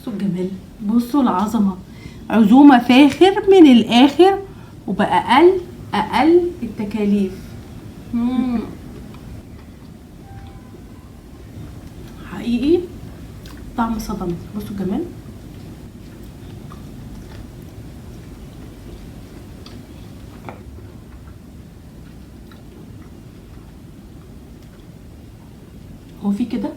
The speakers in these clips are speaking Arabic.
بصوا الجمال، بصوا العظمه. عزومه فاخر من الاخر وباقل التكاليف. مم. حقيقي طعم صدمه. بصوا الجمال. هو في كده؟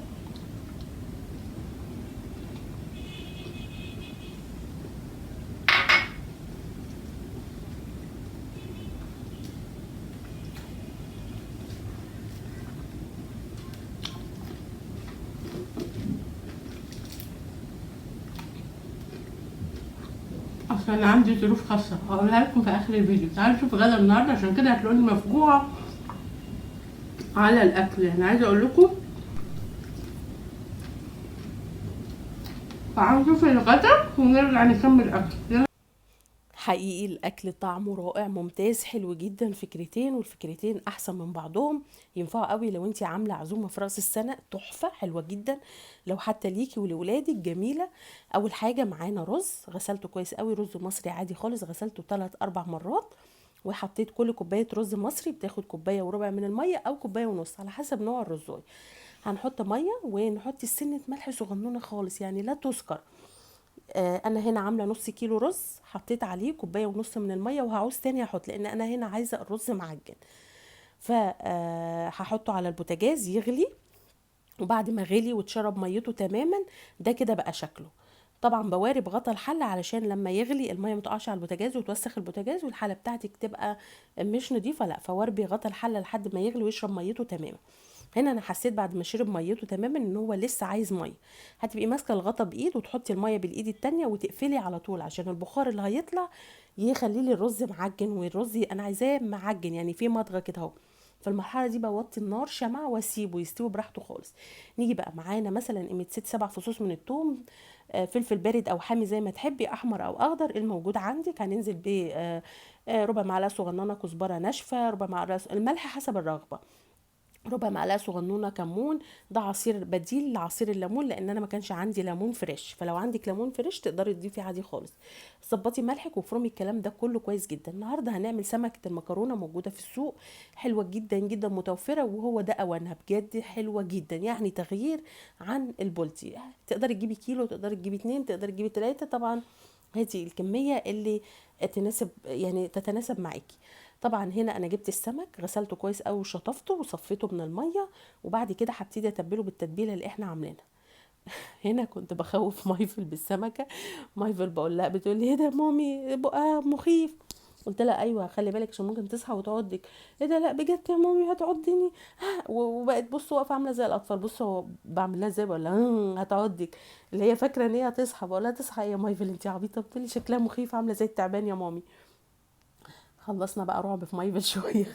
اصل انا عندي ظروف خاصه هقولها لكم في اخر الفيديو. تعالوا نشوف غدا النهارده، عشان كده هتلاقوني مفجوعه على الاكل. يعني عايزه اقول لكم تعالوا نشوف الغدا ونرجع نكمل اكل. يلا. حقيقي الاكل طعمه رائع ممتاز حلو جدا. فكرتين والفكرتين احسن من بعضهم. ينفعوا قوي لو انت عامله عزومه في راس السنه، تحفه حلوه جدا. لو حتى ليكي ولولادك جميله. اول حاجه معانا رز غسلته كويس قوي، رز مصري عادي خالص، غسلته 3 4 مرات. وحطيت كل كوبايه رز مصري بتاخد كوبايه وربع من الميه او كوبايه ونص على حسب نوع الرزايه. هنحط ميه ونحط سنه ملح صغنونه خالص، يعني لا تذكر. انا هنا عامله نص كيلو رز، حطيت عليه كوبايه ونص من الميه، وهعوز تاني احط لان انا هنا عايزه الرز معجن. فهحطه على البوتاجاز يغلي. وبعد ما غلي واتشرب ميته تماما، ده كده بقى شكله. طبعا بواري بغطا الحله علشان لما يغلي الميه متقعش على البوتاجاز وتوسخ البوتاجاز والحله بتاعتك تبقى مش نظيفه. لا، فواربي غطا الحله لحد ما يغلي ويشرب ميته تماما. هنا انا حسيت بعد ما شرب ميته تماما ان هو لسه عايز ميه. هتبقي ماسكه الغطا بايد وتحطي الميه بالايد التانية وتقفلي على طول عشان البخار اللي هيطلع يخلي لي الرز معجن. والرز انا عايزاه معجن يعني فيه مضغه كده اهو. في المرحله دي بوطي النار شمعة واسيبه يستوي براحته خالص. نيجي بقى معانا مثلا قيمه 6 7 فصوص من الثوم. فلفل بارد او حامي زي ما تحبي، احمر او اخضر الموجود عندك. هننزل ب ربع معلقه صغننه كزبره ناشفه، ربع معلقه الملح حسب الرغبه، ربع معلقه صغنونه كمون. ده عصير بديل لعصير الليمون لان انا ما كانش عندي ليمون فريش، فلو عندك ليمون فريش تقدري تضيفي عادي خالص. ظبطي ملحك وفرمي الكلام ده كله كويس جدا. النهارده هنعمل سمكه المكرونه موجوده في السوق، حلوه جدا جدا متوفره، وهو ده اوانها بجد حلوه جدا. يعني تغيير عن البولتي. تقدري تجيبي كيلو، تقدري تجيبي 2، تقدري تجيبي 3 طبعا. هاتي الكميه اللي تناسب يعني تتناسب معاكي. طبعا هنا انا جبت السمك غسلته كويس قوي وشطفته وصفيته من الميه. وبعد كده هبتدي اتبله بالتتبيله اللي احنا عاملينها. هنا كنت بخوف مايفل بالسمكه. مايفل بقول لها، بتقول لي ايه ده يا مامي بقى مخيف. قلت لها ايوه خلي بالك عشان ممكن تصحى وتعضك. ايه ده؟ لا بجد يا مامي هتعضني. وبقت بص واقفه عامله زي الاطفال. بص هو بعمل لها ازاي، بقول لها هتعضك. اللي هي فاكره ان هي هتصحى. بقول لها تصحى ايه يا مايفل انت عبيطه؟ بتقول لي شكلها مخيف عامله زي التعبان يا مامي. خلصنا بقى رعب في مايفل شويه.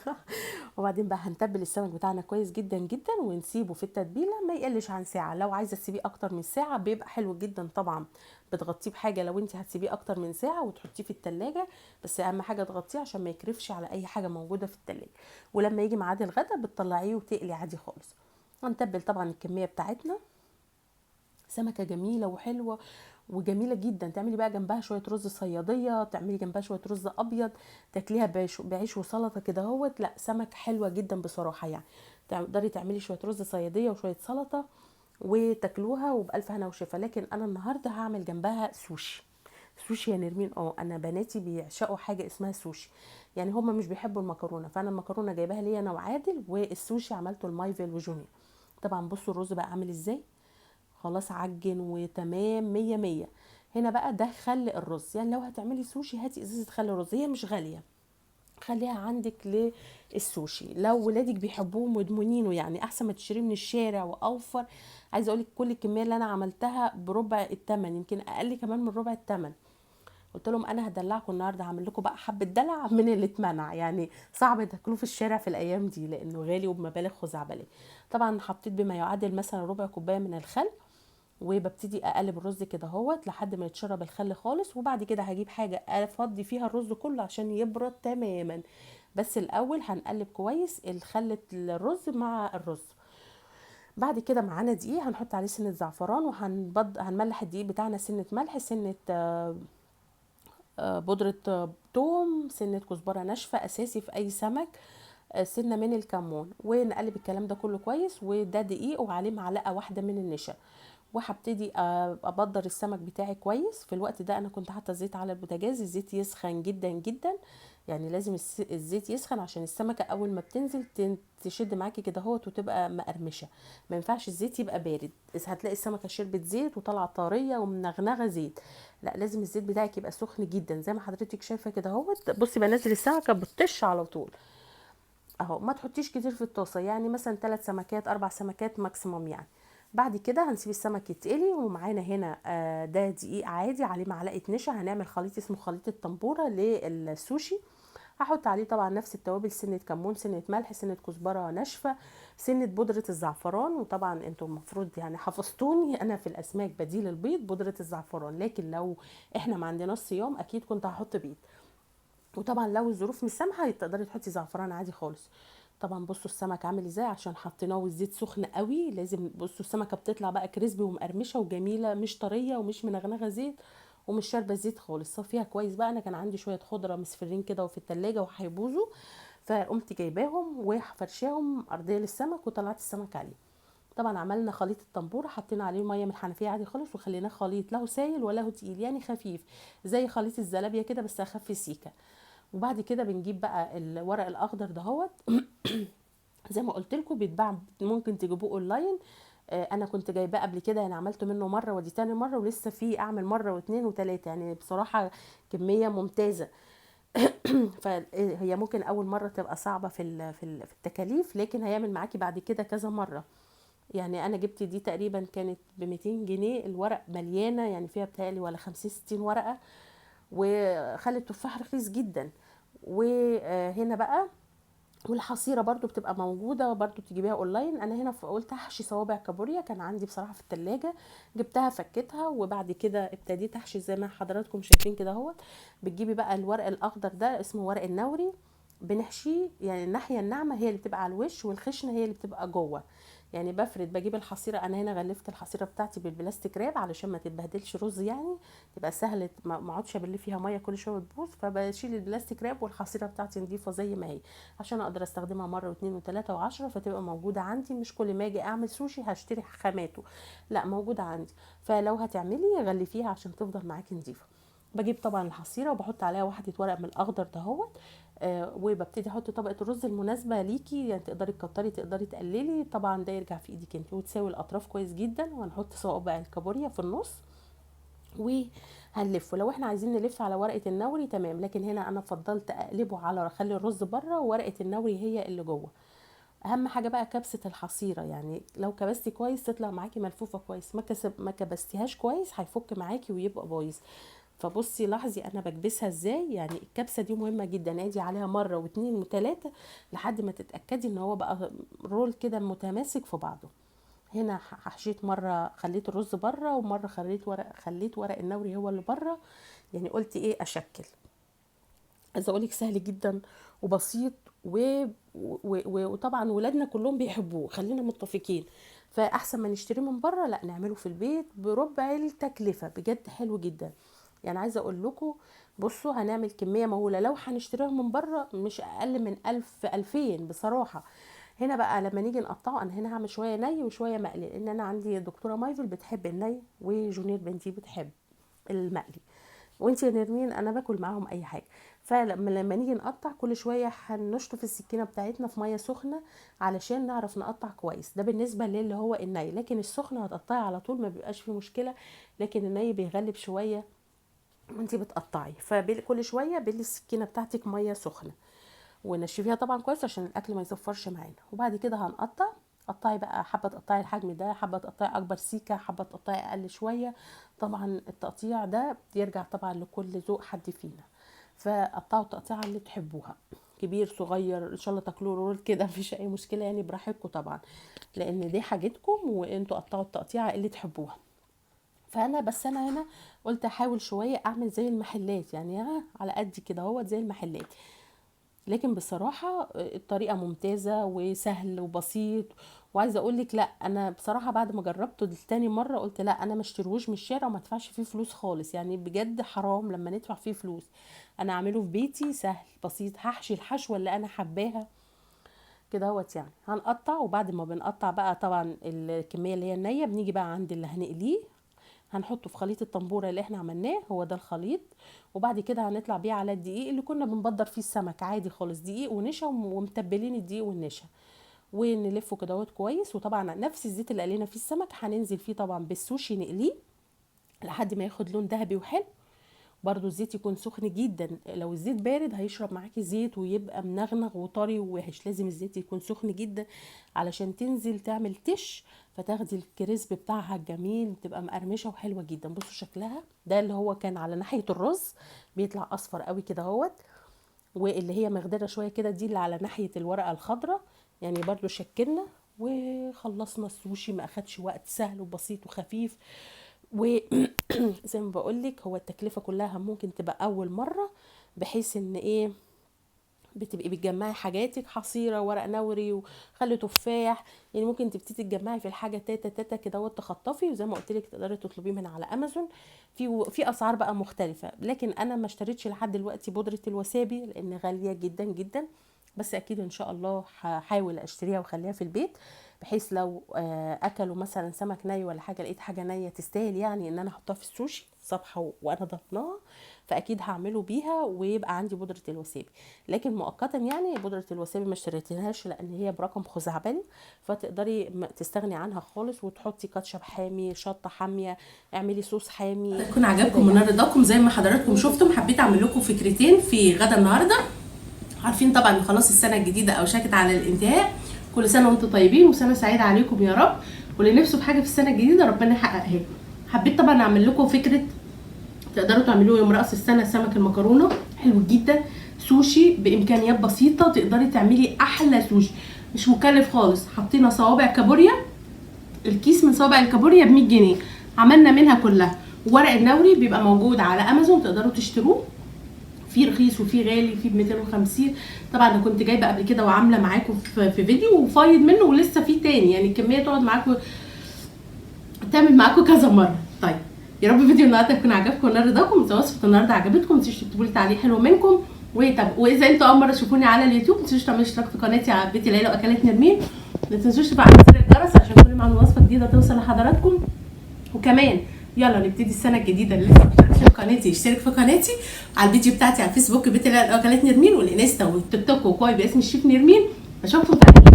وبعدين بقى هنتبل السمك بتاعنا كويس جدا جدا ونسيبه في التتبيله ما يقلش عن ساعه. لو عايزه تسيبيه اكتر من ساعه بيبقى حلو جدا طبعا. بتغطيه بحاجه لو انت هتسيبيه اكتر من ساعه وتحطيه في التلاجة. بس اهم حاجه تغطيه عشان ما يكرفش على اي حاجه موجوده في التلاجة. ولما يجي ميعاد الغدا بتطلعيه وتقلي عادي خالص. هنتبل طبعا الكميه بتاعتنا. سمكة جميلة وحلوة وجميلة جدا. تعملي بقى جنبها شوية رز صيادية، تعملي جنبها شوية رز أبيض، تاكليها بعيش وسلطة كده اهوت. لا سمك حلوة جدا بصراحة يعني. تقدري تعملي شوية رز صيادية وشوية سلطة وتاكلوها وبألف هنا وشفا. لكن أنا النهاردة هعمل جنبها سوشي. سوشي يا نرمين. انا بناتي بيعشقوا حاجه اسمها سوشي. يعني هما مش بيحبوا المكرونه، فانا المكرونه جايباها ليا انا وعادل، والسوشي عملته لمايفل وجونيور. طبعا بصوا الرز بقى عامل ازاي. خلاص عجن وتمام مية مية. هنا بقى ده خل الرز. يعني لو هتعملي سوشي هاتي ازازة خل الرز، هي مش غالية. خليها عندك للسوشي. لو ولادك بيحبوه مدمنينه يعني احسن ما تشتريه من الشارع واوفر. عايزه اقولك كل الكميه اللي انا عملتها بربع التمن، يمكن اقل كمان من ربع التمن. قلت لهم انا هدلعكم النهارده، هعمل لكم بقى حبه دلع من اللي اتمنع. يعني صعب تاكلوه في الشارع في الايام دي لانه غالي وبمبالغ خزعبليه. طبعا حطيت بما يعادل مثلا ربع كوبايه من الخل. وببتدي اقلب الرز كده اهوت لحد ما يتشرب الخل خالص. وبعد كده هجيب حاجه افضي فيها الرز كله عشان يبرد تماما. بس الاول هنقلب كويس الخل الرز مع الرز. بعد كده معانا دقيق، هنحط عليه سنه زعفران، هنملح الدقيق بتاعنا سنه ملح، سنه بودره توم، سنه كزبره ناشفه اساسي في اي سمك، سنه من الكمون، ونقلب الكلام ده كله كويس. وده دقيق وعليه معلقه واحده من النشا. وهبتدي ابدر السمك بتاعي كويس. في الوقت ده انا كنت حاطه الزيت على البوتاجاز، الزيت يسخن جدا جدا، يعني لازم الزيت يسخن عشان السمكه اول ما بتنزل تشد معاكي كده اهوت وتبقى مقرمشه. ما ينفعش الزيت يبقى بارد، هتلاقي السمكه شربت زيت وطالعه طريه ومنغنغه زيت. لا، لازم الزيت بتاعك يبقى سخن جدا زي ما حضرتك شايفه كده اهوت. بصي بنزل السمكه بتطش على طول اهو. ما تحطيش كتير في الطاسه، يعني مثلا 3 سمكات 4 سمكات ماكسيموم يعني. بعد كده هنسيب السمك يتقلي، ومعانا هنا ده دقيق عادي عليه معلقه نشا. هنعمل خليط اسمه خليط التنبوره للسوشي. هحط عليه طبعا نفس التوابل، سنه كمون، سنه ملح، سنه كزبره ناشفه، سنه بودره الزعفران. وطبعا انتوا المفروض يعني حفظتوني انا في الاسماك بديل البيض بودره الزعفران، لكن لو احنا ما عندناش صيام اكيد كنت هحط بيض. وطبعا لو الظروف مش سامحه تقدري تحطي زعفران عادي خالص. طبعا بصوا السمك عامل ازاي عشان حطيناه والزيت سخن قوي. لازم بصوا السمكه بتطلع بقى كريسبي ومقرمشه وجميله، مش طريه ومش منغنغه زيت ومش شاربه زيت خالص. صفيها كويس بقى. انا كان عندي شويه خضره مصفرين كده وفي التلاجة وهيبوظوا، فقمت جايباهم وفرشاهم ارضيه للسمك وطلعت السمك عليه. طبعا عملنا خليط الطنبوره، حطينا عليه ميه من الحنفيه عادي خالص، وخليناه خليط لا سايل ولا تقيل، يعني خفيف زي خليط الزلابيه كده بس اخف سيكه. وبعد كده بنجيب بقى الورق الاخضر دهوت. زي ما قلت لكم بيتباع، ممكن تجيبوه اونلاين. انا كنت جايباه قبل كده، يعني عملته منه مره ودي تاني مره، ولسه في اعمل مره واثنين وثلاثه، يعني بصراحه كميه ممتازه. فهي ممكن اول مره تبقى صعبه في التكاليف، لكن هيعمل معاكي بعد كده كذا مره. يعني انا جبت دي تقريبا كانت ب 200 جنيه، الورق مليانه يعني فيها بتهيألي ولا 50 60 ورقه. وخلي التفاح رخيص جدا. وهنا بقى والحصيره برضو بتبقى موجوده برضو تجيبيها اونلاين. انا هنا قلت احشي صوابع كابوريا، كان عندي بصراحه في التلاجة، جبتها فكيتها وبعد كده ابتديت احشي زي ما حضراتكم شايفين كده اهوت. بتجيبي بقى الورق الاخضر ده اسمه ورق النوري، بنحشيه يعني الناحيه الناعمه هي اللي بتبقى على الوش والخشنه هي اللي بتبقى جوه. يعني بفرد بجيب الحصيره، انا هنا غلفت الحصيره بتاعتي بالبلاستيك راب علشان ما تتبهدلش رز، يعني تبقى سهله ما اقعدش ابل فيها ميه كل شويه تبوظ. فبشيل البلاستيك راب والحصيره بتاعتي نضيفه زي ما هي، عشان اقدر استخدمها مره واثنين وثلاثه وعشرة، فتبقى موجوده عندي. مش كل ما اجي اعمل سوشي هشتري خاماته، لا موجوده عندي. فلو هتعملي غلفيها عشان تفضل معاكي نضيفه. بجيب طبعا الحصيره وبحط عليها واحده ورق من الاخضر دهوت. وببتدي احط طبقه الرز المناسبه ليكي، يعني تقدري تكتري تقدري تقللي، طبعا ده يرجع في ايدك انت. وتساوي الاطراف كويس جدا، وهنحط صوابع الكابوريا في النص وهنلفه. لو احنا عايزين نلف على ورقه النوري تمام، لكن هنا انا فضلت اقلبه على اخلي الرز بره وورقه النوري هي اللي جوه. اهم حاجه بقى كبسه الحصيره، يعني لو كبستي كويس تطلع معاكي ملفوفه كويس، ما كبستيهاش كويس هيفك معاكي ويبقى بايظ. فبصي لاحظي انا بكبسها ازاي، يعني الكبسه دي مهمه جدا، ادي عليها مره واثنين وثلاثه لحد ما تتاكدي ان هو بقى رول كده متماسك في بعضه. هنا حشيت مره خليت الرز بره، ومره خليت ورق النوري هو اللي بره. يعني قلت ايه اشكل. عايزه اقولك سهل جدا وبسيط وطبعا ولادنا كلهم بيحبوه، خلينا متفقين. فاحسن ما نشتريه من بره، لا نعمله في البيت بربع التكلفه، بجد حلو جدا. يعني عايزه اقول لكم، بصوا هنعمل كميه مهوله لو هنشتريها من بره مش اقل من 1000 2000 بصراحه. هنا بقى لما نيجي نقطعه، انا هنا هعمل شويه ني وشويه مقلي، لان انا عندي دكتوره مايفل بتحب الني وجونير بنتي بتحب المقلي، وانتي يا نرمين انا باكل معاهم اي حاجه. فلما نيجي نقطع كل شويه هنشطف السكينه بتاعتنا في ميه سخنه علشان نعرف نقطع كويس. ده بالنسبه للي هو الني، لكن السخنه هتقطعي على طول ما بيبقاش فيه مشكله، لكن الني بيغلب شويه وانتي بتقطعي. فكل شويه بلي السكينه بتاعتك ميه سخنه ونشفيها طبعا كويس عشان الاكل ما يزفرش معانا. وبعد كده هنقطع. قطعي بقى، حابه تقطعي الحجم ده، حابه تقطعي اكبر سيكه، حابه تقطعي اقل شويه. طبعا التقطيع ده بيرجع طبعا لكل ذوق حد فينا. فقطعوا التقطيعه اللي تحبوها، كبير صغير ان شاء الله تاكلوا رول كده مفيش اي مشكله، يعني براحتكم طبعا، لان دي حاجتكم وانتوا قطعوا التقطيعه اللي تحبوها. انا هنا قلت احاول شويه اعمل زي المحلات، يعني على قد كده هو زي المحلات. لكن بصراحة الطريقة ممتازة وسهل وبسيط. وعايزة اقولك لا، انا بصراحة بعد ما جربته تاني مرة قلت لا، انا ما اشتروش من الشارع وما ادفعش فيه فلوس خالص، يعني بجد حرام لما ندفع فيه فلوس. انا اعمله في بيتي سهل بسيط، هحشي الحشوة اللي انا حباها كده اهوت. يعني هنقطع، وبعد ما بنقطع بقى طبعا الكمية اللي هي النية بنيجي بقى عند اللي هنقليه، هنحطه في خليط الطنبوره اللي احنا عملناه، هو ده الخليط. وبعد كده هنطلع بيه على الدقيق اللي كنا بنبدر فيه السمك عادي خالص، دقيق ونشا، ومتبلين الدقيق والنشا، ونلفه كده اهوت كويس. وطبعا نفس الزيت اللي قلينا فيه السمك هننزل فيه طبعا بالسوشي، نقليه لحد ما ياخد لون ذهبي وحلو. برضو الزيت يكون سخن جدا، لو الزيت بارد هيشرب معاكي زيت ويبقى منغنغ وطري ووحش، لازم الزيت يكون سخن جدا علشان تنزل تعمل تش، فتاخدي الكريسب بتاعها الجميل، تبقى مقرمشه وحلوه جدا. بصوا شكلها ده اللي هو كان على ناحيه الرز، بيطلع اصفر قوي كده اهوت، واللي هي مخضره شويه كده دي اللي على ناحيه الورقه الخضراء. يعني برضو شكلنا وخلصنا السوشي، ما اخدش وقت، سهل وبسيط وخفيف. وزي ما بقولك هو التكلفة كلها ممكن تبقى أول مرة، بحيث إن إيه، بتبقي بتجمعي حاجاتك، حصيرة، ورق نوري، وخل تفاح. يعني ممكن تبتدي تجمعي في الحاجة تاتا تاتا كده وتخطفي، وزي ما قلت لك تقدري تطلبيه من على امازون. في اسعار بقى مختلفة، لكن انا ما اشتريتش لحد دلوقتي بودرة الوسابي لان غالية جدا جدا. بس اكيد ان شاء الله هحاول اشتريها واخليها في البيت، بحيث لو اكلوا مثلا سمك ني ولا حاجه، لقيت حاجه نيه تستاهل يعني ان انا احطها في السوشي صبحه وانا ضمناها، فاكيد هعمله بيها ويبقى عندي بودره الوسابي. لكن مؤقتا يعني بودره الوسابي ما اشتريتلهاش لان هي برقم خزعبلي، فتقدري تستغني عنها خالص وتحطي كاتشب حامي، شطه حاميه، اعملي صوص حامي. يكون عجبكم ونال رضاكم زي ما حضراتكم شفتم. حبيت اعمل لكم فكرتين في غدا النهارده. عارفين طبعا خلاص السنه الجديده اوشكت على الانتهاء، كل سنه وانتم طيبين وسنه سعيده عليكم يا رب، واللي نفسه في حاجه في السنه الجديده ربنا يحققها له. حبيت طبعا اعمل لكم فكره تقدروا تعملوه يوم راس السنه، سمك المكرونه حلو جدا، سوشي بامكانيات بسيطه تقدري تعملي احلى سوشي، مش مكلف خالص. حطينا صوابع كابوريا، الكيس من صوابع الكابوريا ب 100 جنيه، عملنا منها كلها. ورق النوري بيبقى موجود على امازون تقدروا تشتروه، في رخيص وفي غالي، في ب 250. طبعا انا كنت جايبه قبل كده وعامله معاكم في فيديو وفايض منه، ولسه في تاني، يعني الكميه تقعد معاكم تعمل معاكم كذا مره. طيب يا رب فيديو النهارده يكون عجبكم ونال رضاكم. اذا وصفه النهارده عجبتكم ما تنسوش تكتبوا لي تعليق حلو منكم. واذا انتوا اول مره تشوفوني على اليوتيوب ما تنسوش تعملوا اشتراك في قناتي على بيت العيله واكلات نرمين. ما تنسوش تفعلوا زر الجرس عشان كل ما اعمل وصفه جديده توصل لحضراتكم. وكمان يلا نبتدي السنه الجديده، اللي لسه مشتركش في قناتي يشترك في قناتي، على الفيديو بتاعتي على الفيسبوك بيت الاكلات نرمين، والانستا والتيك توك وكواي باسم الشيف نرمين. اشوفكم في